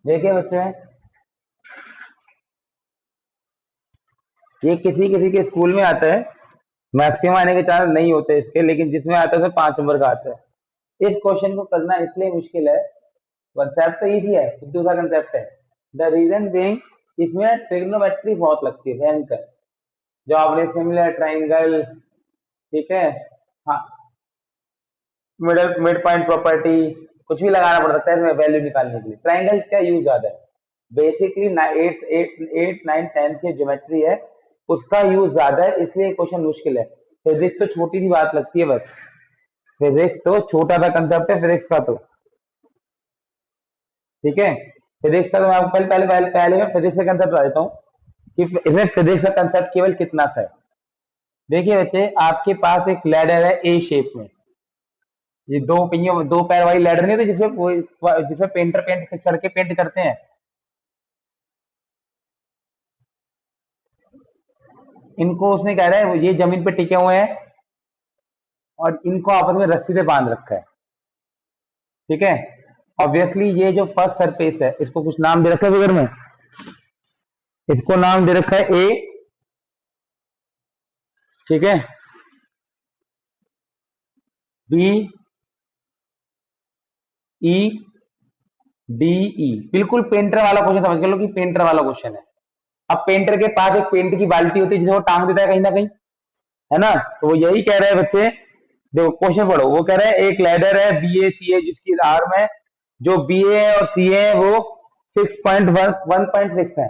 देखिए बच्चे, ये किसी किसी के स्कूल में आता है, मैक्सिमम आने के चांस नहीं होते इसके, लेकिन जिसमें आता है तो 5 नंबर का आता है। इस क्वेश्चन को करना इसलिए मुश्किल है, कंसेप्ट तो इजी है, सिद्धू सा कंसेप्ट है। द रीजन बीइंग, इसमें ट्रिग्नोमेट्री बहुत लगती है भयंकर, जो आपने सिमिलर ट्राइंगल, ठीक है, हाँ, मिड पॉइंट प्रॉपर्टी, कुछ भी लगाना पड़ सकता है इसमें वैल्यू निकालने के लिए। ट्राइंगल का यूज ज्यादा है, बेसिकली 8 9 10 की ज्योमेट्री है, उसका यूज ज्यादा है, इसलिए क्वेश्चन मुश्किल है। फिजिक्स तो छोटी सी बात लगती है बस, फिजिक्स तो छोटा सा कंसेप्ट है फिजिक्स का तो, ठीक है। फिजिक्स का तो मैं आपको पहले मैं फिजिक्स का कंसेप्ट बता देता हूँ कि इसमें फिजिक्स का कंसेप्ट केवल कितना सा है। देखिए बच्चे, आपके पास एक लैडर है ए शेप में, ये दो पहियों दो पैर वाली लैडर नहीं होती जिसमें पेंटर पेंट चढ़ के पेंट करते हैं, इनको उसने कह रहा है ये जमीन पे टिके हुए हैं और इनको आपस में रस्सी से बांध रखा है, ठीक है। ऑब्वियसली ये जो फर्स्ट सरफेस है इसको कुछ नाम दे रखा है फिगर में, इसको नाम दे रखा है ए, ठीक है, बी, ई, डी, ई। बिल्कुल पेंटर वाला क्वेश्चन समझ लो कि पेंटर वाला क्वेश्चन है। अब पेंटर के पास एक पेंट की बाल्टी होती है जिसे वो टांग देता है कहीं ना कहीं, है ना, तो वो यही कह रहे हैं बच्चे। देखो क्वेश्चन पढ़ो, वो कह रहे हैं एक लैडर है बी ए सी ए जिसकी आर्म है, जो बी ए और सी ए है वो 6.1.6 है,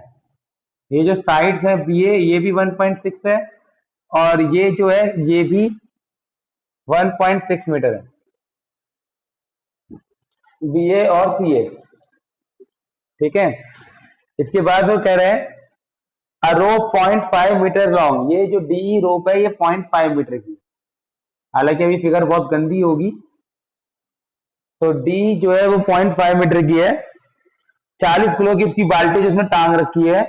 ये जो साइड्स है बी ए ये भी 1.6 है, और ये जो है ये भी 1.6 मीटर है, बी ए और सी ए, ठीक है। इसके बाद वो कह रहे हैं अ रोप 0.5 मीटर लॉन्ग, ये जो डी रोप है ये 0.5 मीटर की, हालांकि अभी फिगर बहुत गंदी होगी, तो डी जो है वो 0.5 मीटर की है, 40 किलो की उसकी बाल्टी जो उसने टांग रखी है,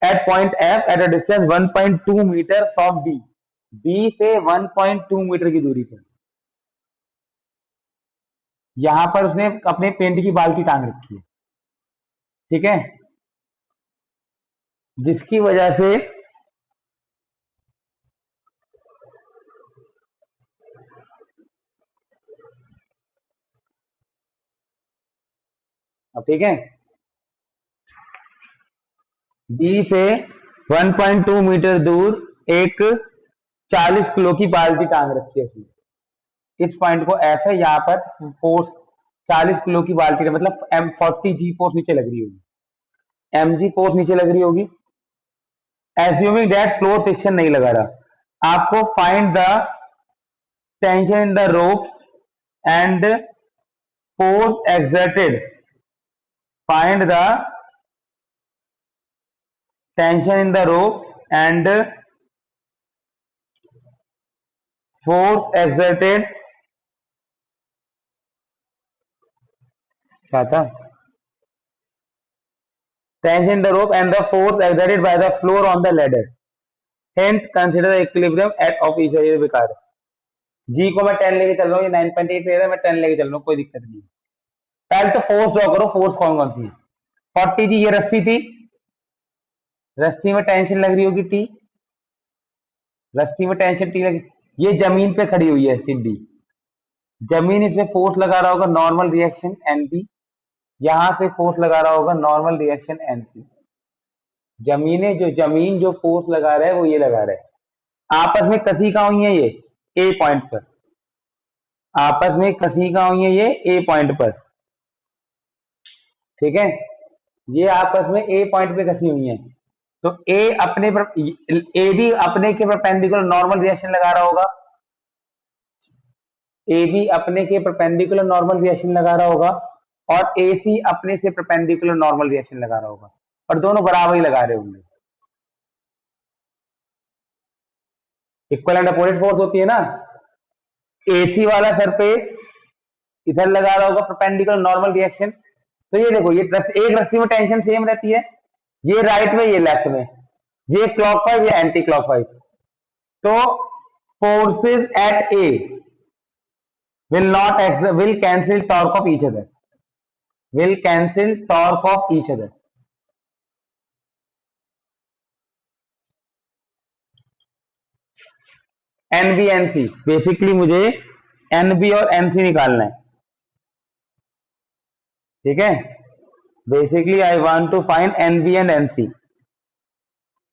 at point F at a distance 1.2 metre from B, B से 1.2 मीटर की दूरी पर, यहां पर उसने अपने पेंट की बाल्टी टांग रखी है, ठीक है, जिसकी वजह से अब ठीक है, बी से 1.2 मीटर दूर एक 40 किलो की बाल्टी टांग रखी है उसने, इस पॉइंट को एफ है, यहाँ पर फोर्स 40 किलो की बाल्टी है, मतलब M40G फोर्स नीचे लग रही होगी, mg फोर्स नीचे लग रही होगी, एज्यूमिंग दैट फ्लोर फ्रिक्शन नहीं लगा रहा। आपको find the tension in the ropes and force exerted, find the tension in the rope and force exerted, क्या था, tension in the rope and the force exerted by the floor on the ladder, hence consider the equilibrium at of each other। बेकार है, जी को मैं 10 लेके चल रहा हूँ, ये 9.8 ले रहा है, मैं 10 लेके चल रहा हूँ, कोई दिक्कत नहीं। पहले तो फोर्स ड्रॉ करो, फोर्स कौन कौन सी है। 40G ये रस्सी थी, रस्सी में टेंशन लग रही होगी टी, रस्सी में टेंशन टी लगी, ये जमीन पे खड़ी हुई है सीधी, जमीन इसे फोर्स लगा रहा होगा नॉर्मल रिएक्शन एनपी, यहां से फोर्स लगा रहा होगा नॉर्मल रिएक्शन एनपी, जमीन जो फोर्स लगा रहा है वो ये लगा रहा है, आपस में कसी कहाँ हुई है ये ए पॉइंट पर, आपस में कसी कहाँ हुई है ये ए पॉइंट पर, ठीक है, ये आपस में ए पॉइंट पे कसी हुई है, तो ए अपने पर, ए भी अपने के परपेंडिकुलर नॉर्मल रिएक्शन लगा रहा होगा, ए भी अपने के परपेंडिकुलर नॉर्मल रिएक्शन लगा रहा होगा, और ए सी अपने से परपेंडिकुलर नॉर्मल रिएक्शन लगा रहा होगा, और दोनों बराबर ही लगा रहे होंगे, इक्वल एंड अपोजिट फोर्स होती है ना, एसी वाला सरफेस इधर लगा रहा होगा परपेंडिकुलर नॉर्मल रिएक्शन, तो ये देखो ये एक रस्सी में टेंशन सेम रहती है, ये राइट में ये लेफ्ट में, ये क्लॉकवाइज ये एंटी क्लॉकवाइज, तो forces eight A will not will cancel torque of each other, will cancel torque of each other. NB NC, basically मुझे एनबी और एनसी निकालना है, ठीक है। Basically I want to find NB and NC,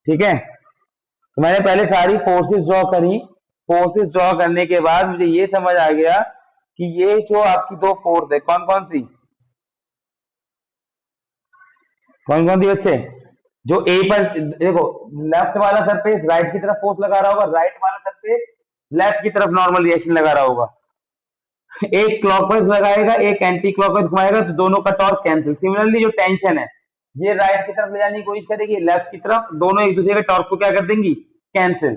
ठीक है। तो मैंने पहले सारी फोर्सेस ड्रॉ करी। फोर्सेस ड्रॉ करने के बाद मुझे ये समझ आ गया कि ये जो आपकी दो फोर्स है कौन कौन सी बच्चे, जो ए पर देखो, लेफ्ट वाला सरफेस राइट की तरफ फोर्स लगा रहा होगा, राइट वाला सरफेस लेफ्ट की तरफ नॉर्मल रिएक्शन लगा रहा होगा। एक क्लॉकवाइज लगाएगा, एक एंटी क्लॉकवाइज घुमाएगा, तो दोनों का टॉर्क कैंसिल। सिमिलरली जो टेंशन है ये राइट की तरफ ले जाने की कोशिश करेगी, लेफ्ट की तरफ, दोनों एक दूसरे के टॉर्क को क्या कर देंगी, कैंसिल।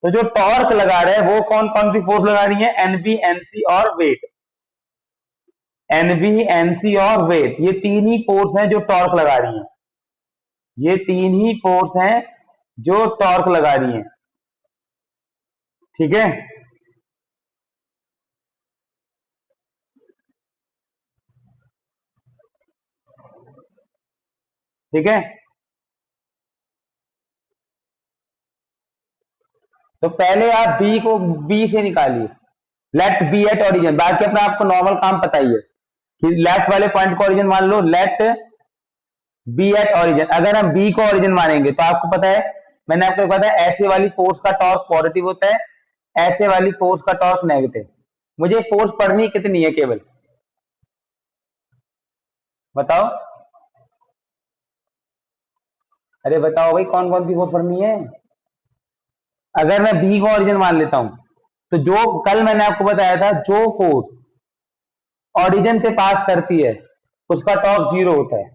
तो जो टॉर्क लगा रहे हैं वो कौन कौन सी फोर्स लगा रही है, एनबी, एनसी और वेट। एनबी, एनसी और वेट, ये तीन ही फोर्स हैं जो टॉर्क लगा रही हैं। ये तीन ही फोर्स हैं जो टॉर्क लगा रही हैं, ठीक है। ठीक है, तो पहले आप बी को बी से निकालिए, लेट बी एट ओरिजिन। बाकी अपना आपको नॉर्मल काम पता ही है कि लेफ्ट वाले पॉइंट को ओरिजिन मान लो, लेट बी एट ओरिजिन। अगर हम बी को ओरिजिन मानेंगे तो आपको पता है, मैंने आपको बताया ऐसे वाली फोर्स का टॉर्क पॉजिटिव होता है, ऐसे वाली फोर्स का टॉर्क नेगेटिव। मुझे फोर्स पढ़नी कितनी है केवल बताओ, अरे बताओ भाई कौन कौन सी फोर्स पढ़नी है। अगर मैं बी को ओरिजिन मान लेता हूं तो जो कल मैंने आपको बताया था, जो फोर्स ओरिजिन से पास करती है उसका टॉर्क जीरो होता है।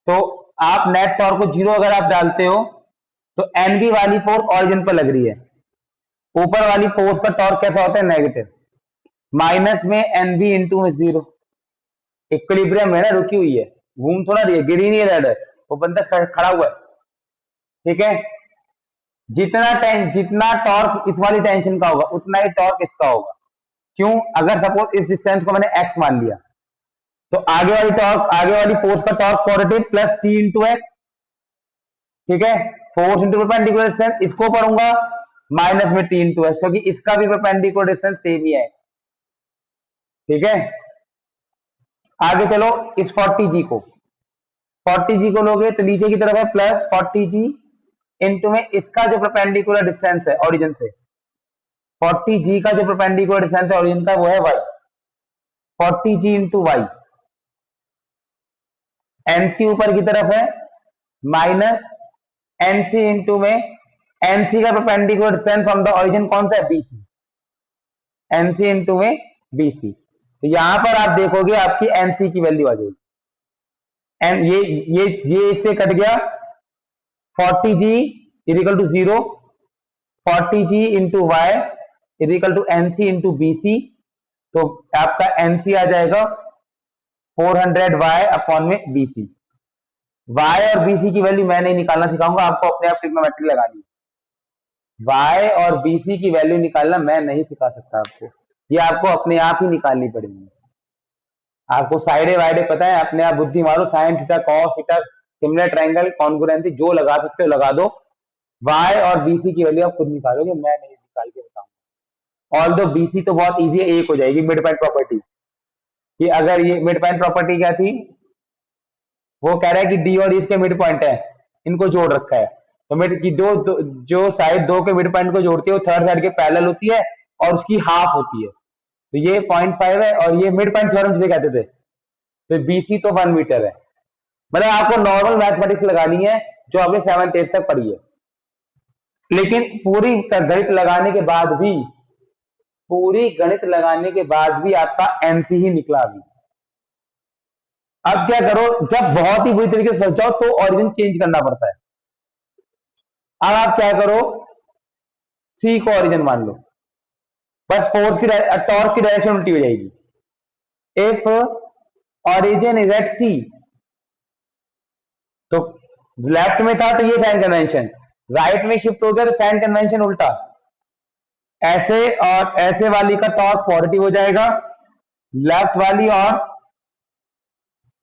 तो आप नेट टॉर्क को जीरो अगर आप डालते हो तो एनबी वाली फोर्स ओरिजिन पर लग रही है, ऊपर वाली फोर्स का टॉर्क कैसा होता है, नेगेटिव। माइनस में एनबी इंटू में जीरो, इक्विलिब्रियम है ना, रुकी हुई है, घूम थोड़ा रही है, गिरी नहीं है, वो बंदा खड़ा हुआ है, ठीक है। जितना टॉर्क इस वाली टेंशन का होगा उतना ही टॉर्क इसका होगा। क्यों, अगर सपोज इस डिस्टेंस को मैंने एक्स मान लिया तो आगे वाली टॉर्क, आगे वाली फोर्स का torque positive plus T into x, ठीक है। फोर्स इंटू परपेंडिकुलर डिस्टेंस, इसको पढ़ूंगा माइनस में टी इंटू एक्स, क्योंकि इसका भी परपेंडिकुलर डिस्टेंस सेम ही है, ठीक है। आगे चलो, इस 40g को 40g को लोगे तो नीचे की तरफ है प्लस 40g इंटू में इसका जो परपेंडिकुलर डिस्टेंस है ओरिजिन से, 40g का जो परपेंडिकुलर डिस्टेंस है ओरिजिन का वो है y, 40g into Y. NC ऊपर की तरफ है माइनस एनसी इंटू में एनसी का perpendicular distance from the origin कौन सा है, बीसी, एनसी इंटू में बीसी। तो यहां पर आप देखोगे आपकी एनसी की वैल्यू आ जाएगी, एन ये इससे कट गया, 40g equal to 0, 40g into Y equal to NC into BC. तो आपका एनसी आ जाएगा 400y अपॉन में बीसी। y और बीसी की वैल्यू मैं नहीं निकालना सिखाऊंगा, आपको अपने आप ट्रिग्नोमेट्री लगानी है। y और बीसी की वैल्यू निकालना मैं नहीं सिखा सकता आपको, ये आपको अपने आप ही निकालनी पड़ेगी। आपको साइडे वाइडे पता है, अपने आप बुद्धि मारो, sine theta, cos theta, similar triangle, congruency जो लगा सकते हो लगा दो। y और बीसी की वैल्यू आप खुद निकालोगे, मैं नहीं निकाल के बताऊंगा। ऑल दो बीसी तो बहुत इजी है, एक हो जाएगी मिड पॉइंट प्रॉपर्टी, कि अगर ये मिड पॉइंट प्रॉपर्टी क्या थी, वो कह रहा है कि डी और ई इसके मिड पॉइंट है, इनको जोड़ रखा है। तो मिड की जो साइड दो के मिड पॉइंट को जोड़ती है वो थर्ड साइड के पैरेलल होती है और उसकी हाफ होती है। तो ये 0.5 है और ये मिड पॉइंट थ्योरम जिसे कहते थे। तो बीसी तो 1 मीटर है। मतलब आपको नॉर्मल मैथमेटिक्स लगानी है जो आपने 7th 8th तक पढ़ी है, लेकिन पूरी गणित लगाने के बाद भी आपका एनसी ही निकला अभी। अब क्या करो, जब बहुत ही बुरी तरीके से सोच जाओ तो ओरिजिन चेंज करना पड़ता है। अब आप क्या करो, सी को ओरिजिन मान लो, बस फोर्स की टॉर्क की डायरेक्शन उल्टी हो जाएगी। इफ ओरिजिन इज एट सी, तो लेफ्ट में था तो ये साइन कन्वेंशन, राइट में शिफ्ट हो गया तो साइन कन्वेंशन उल्टा, ऐसे और ऐसे वाली का टॉर्क पॉजिटिव हो जाएगा, लेफ्ट वाली और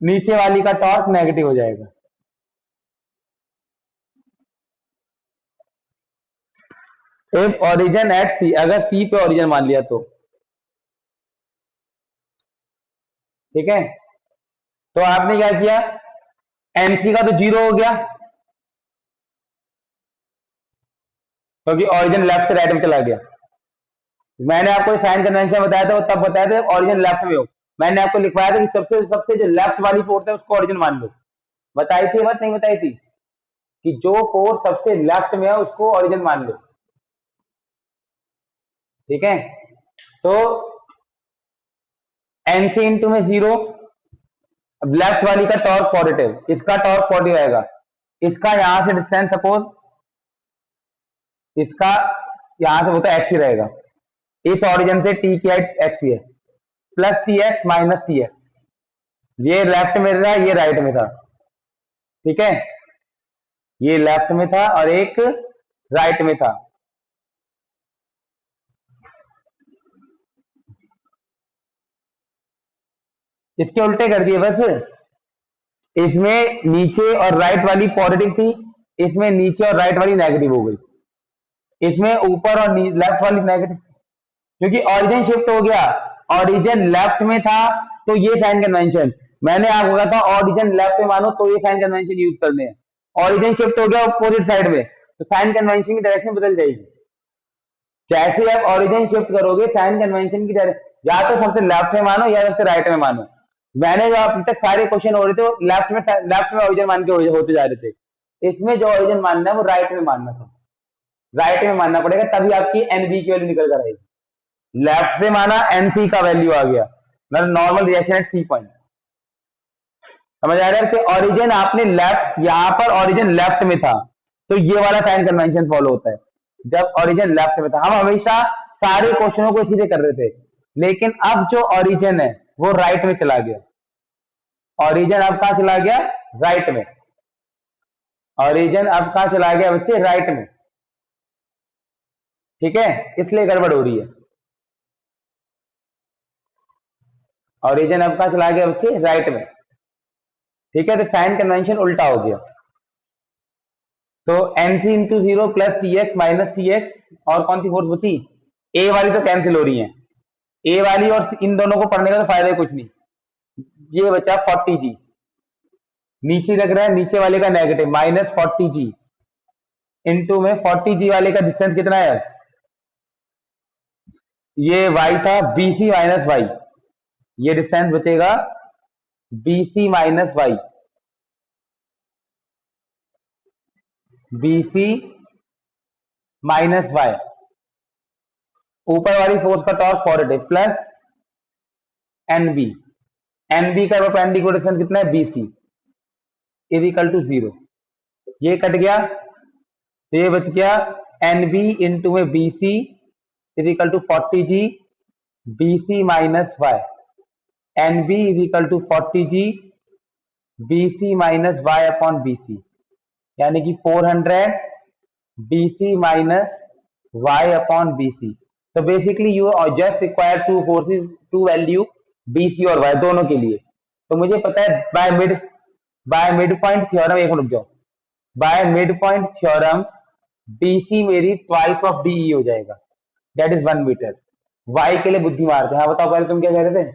नीचे वाली का टॉर्क नेगेटिव हो जाएगा। इफ ओरिजिन एट सी, अगर सी पे ओरिजिन मान लिया तो, ठीक है। तो आपने क्या किया, एनसी का तो जीरो हो गया क्योंकि ओरिजिन लेफ्ट से राइट में चला गया। मैंने आपको साइन कन्वेंशन बताया था, वो तब बताया था ओरिजिन लेफ्ट में हो। मैंने आपको लिखवाया था कि सबसे सबसे जो लेफ्ट वाली फोर्स है उसको ओरिजिन मान लो। बताई थी बात, नहीं बताई थी कि जो फोर्स सबसे लेफ्ट में है उसको ओरिजिन मान लो, ठीक है। तो एनसी इंटू में जीरो, अब लेफ्ट वाली का टॉर्क पॉजिटिव, इसका टॉर्क पॉजिटिव आएगा, इसका यहां से डिस्टेंस सपोज इसका यहां से वो तो एक्स ही रहेगा, इस ओरिजिन से टी की हाइट एक्स ही है, plus T x minus T x, ये लेफ्ट में था ये राइट में था, ठीक है। ये लेफ्ट में था और एक राइट में था। इसके उल्टे कर दिए बस, इसमें नीचे और राइट वाली पॉजिटिव थी, इसमें नीचे और राइट वाली नेगेटिव हो गई, इसमें ऊपर और लेफ्ट वाली नेगेटिव, क्योंकि ऑरिजिन शिफ्ट हो गया। ऑरिजिन लेफ्ट में था तो ये साइन कन्वेंशन, मैंने आपको कहा था ऑरिजिन लेफ्ट में मानो तो ये साइन कन्वेंशन यूज करने हैं। ऑरिजिन शिफ्ट हो गया अपोजिट साइड में तो साइन कन्वेंशन की डायरेक्शन बदल जाएगी। जैसे आप ऑरिजिन शिफ्ट करोगे साइन कन्वेंशन की डायरेक्शन या तो सबसे लेफ्ट में मानो या सबसे राइट में मानो। मैंने जो अब तक सारे क्वेश्चन हो रहे थे लेफ्ट में ऑरिजिन मान के होते जा रहे थे, इसमें जो ऑरिजिन मानना है वो राइट में मानना था, राइट में मानना पड़ेगा तभी आपकी एनबी की वैल्यू निकल कर आएगी। लेफ्ट से माना एनसी का वैल्यू आ गया, मतलब normal reaction at C point. समझ आ रहा है, ऑरिजिन आपने लेफ्ट, यहां पर ऑरिजिन लेफ्ट में था तो ये वाला साइन कन्वेंशन फॉलो होता है। जब ऑरिजिन लेफ्ट में था हम हमेशा सारे क्वेश्चनों को इसी से कर रहे थे, लेकिन अब जो ऑरिजिन है वो राइट में चला गया। ऑरिजिन अब कहां चला गया, राइट में। ऑरिजिन अब कहां चला गया बच्चे, राइट में, ठीक है, इसलिए गड़बड़ हो रही है। ऑरिजिन अब कहां चला गया बच्चे, राइट में, ठीक है। तो साइन कन्वेंशन उल्टा हो गया। तो NC into zero plus T x minus T x, और कौन सी फोर्स बची, ए वाली तो कैंसिल हो रही है, ए वाली और इन दोनों को पढ़ने का तो फायदा ही कुछ नहीं। ये बचा 40 जी, नीचे लग रहा है नीचे वाले का नेगेटिव माइनस 40 जी इंटू में 40 जी वाले का डिस्टेंस कितना है, ये वाई था बीसी माइनस वाई, ये डिस्टेंस बचेगा BC minus Y, BC minus Y, ऊपर वाली फोर्स का torque positive plus NB, NB का परपेंडिकुलर डिस्टेंस कितना है BC is equal to zero, ये कट गया तो ये बच गया एनबी इंटू में BC is equal to 40 G BC minus Y, NB is equal to 40 G BC minus Y upon BC, यानी कि 400 BC minus Y upon BC. तो basically you just require two forces, two value BC और Y दोनों के लिए। तो मुझे पता है बाय मिड पॉइंट थ्योरम, एक रुक जाओ, by mid point theorem BC मेरी ट्वाइस ऑफ डीई हो जाएगा, दैट इज 1 मीटर। वाई के लिए बुद्धि मारते हैं। हाँ बताओ पहले तुम क्या कह रहे थे,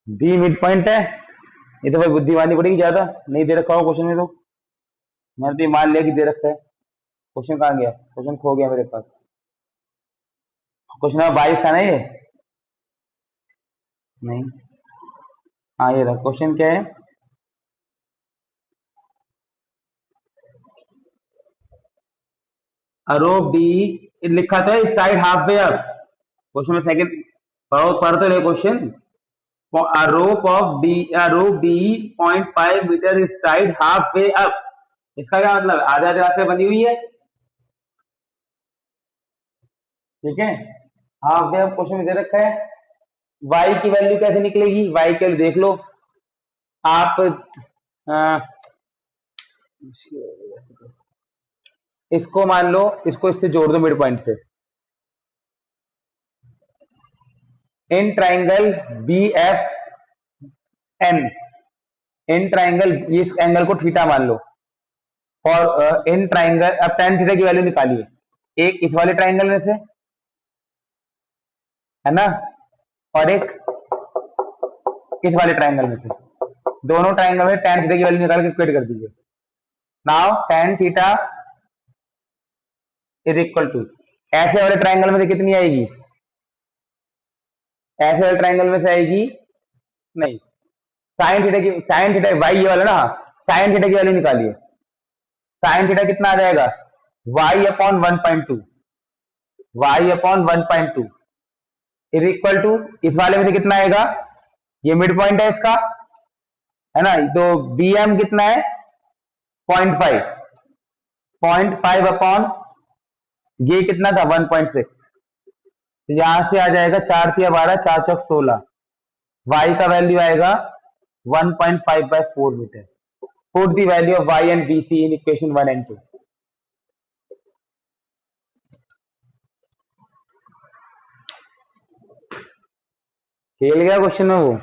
डी मिड पॉइंट है, ये तो भाई बुद्धि मारनी पड़ेगी, ज्यादा नहीं दे रखा हो क्वेश्चन में तो। मैंने तो ये मान लिया कि दे रखा है, क्वेश्चन कहाँ गया, क्वेश्चन खो गया मेरे पास। क्वेश्चन नंबर 22 था ना ये, नहीं, हाँ ये रहा। क्वेश्चन क्या है, अरोब डी लिखा था tied half way up, question में सेकंड पढ़ तो रहे question, a rope D 0.5 metre is tied half way up, इसका क्या मतलब, आधे आधे रास्ते बनी हुई है, ठीक है। हाफ वे अप क्वेश्चन में दे रखा है। y की वैल्यू कैसे निकलेगी, y की वैल्यू देख लो आप, आ, इसको मान लो, इसको इससे जोड़ दो मिड पॉइंट से, in triangle B F N, in triangle, इस एंगल को थीटा मान लो, और इन ट्राइंगल, अब tan थीटा की वैल्यू निकालिए, एक इस वाले ट्राइंगल में से, है ना, और एक इस वाले ट्राइंगल में से, दोनों ट्राइंगल में tan थीटा की वैल्यू निकाल के इक्वेट कर दीजिए। Now tan theta is equal to, ऐसे वाले ट्राइंगल में से कितनी आएगी, ऐसे वाले ट्राइंगल में से आएगी नहीं, साइन थीटा की, साइन थीटा वाई ये वाला ना, साइन थीटा की वैल्यू निकालिए, साइन थीटा कितना आ जाएगा, Y upon 1.2, Y upon 1.2 is equal to, इस वाले में से कितना आएगा, ये मिड पॉइंट है इसका, है ना, तो बी एम कितना है 0.5, 0.5 अपॉन ये कितना था 1.6, तो यहां से आ जाएगा 4 तिया 12, 4 चौक 16, वाई का वैल्यू आएगा 1.5/4 metre. Put the value of y and bc in equation 1 and 2। खेल गया क्वेश्चन में वो।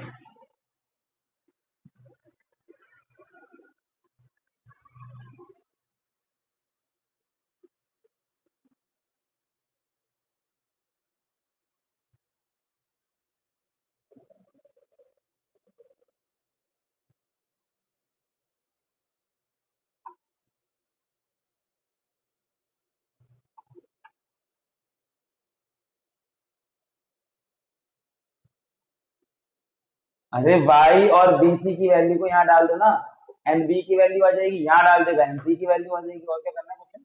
अरे y और bc की वैल्यू को यहाँ डाल दो ना, एन बी की वैल्यू आ जाएगी, यहाँ डाल देगा एन सी की वैल्यू आ जाएगी, और क्या करना है क्वेश्चन,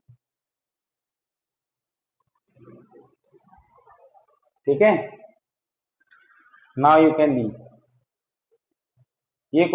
ठीक है। नाउ यू कैन लीव ये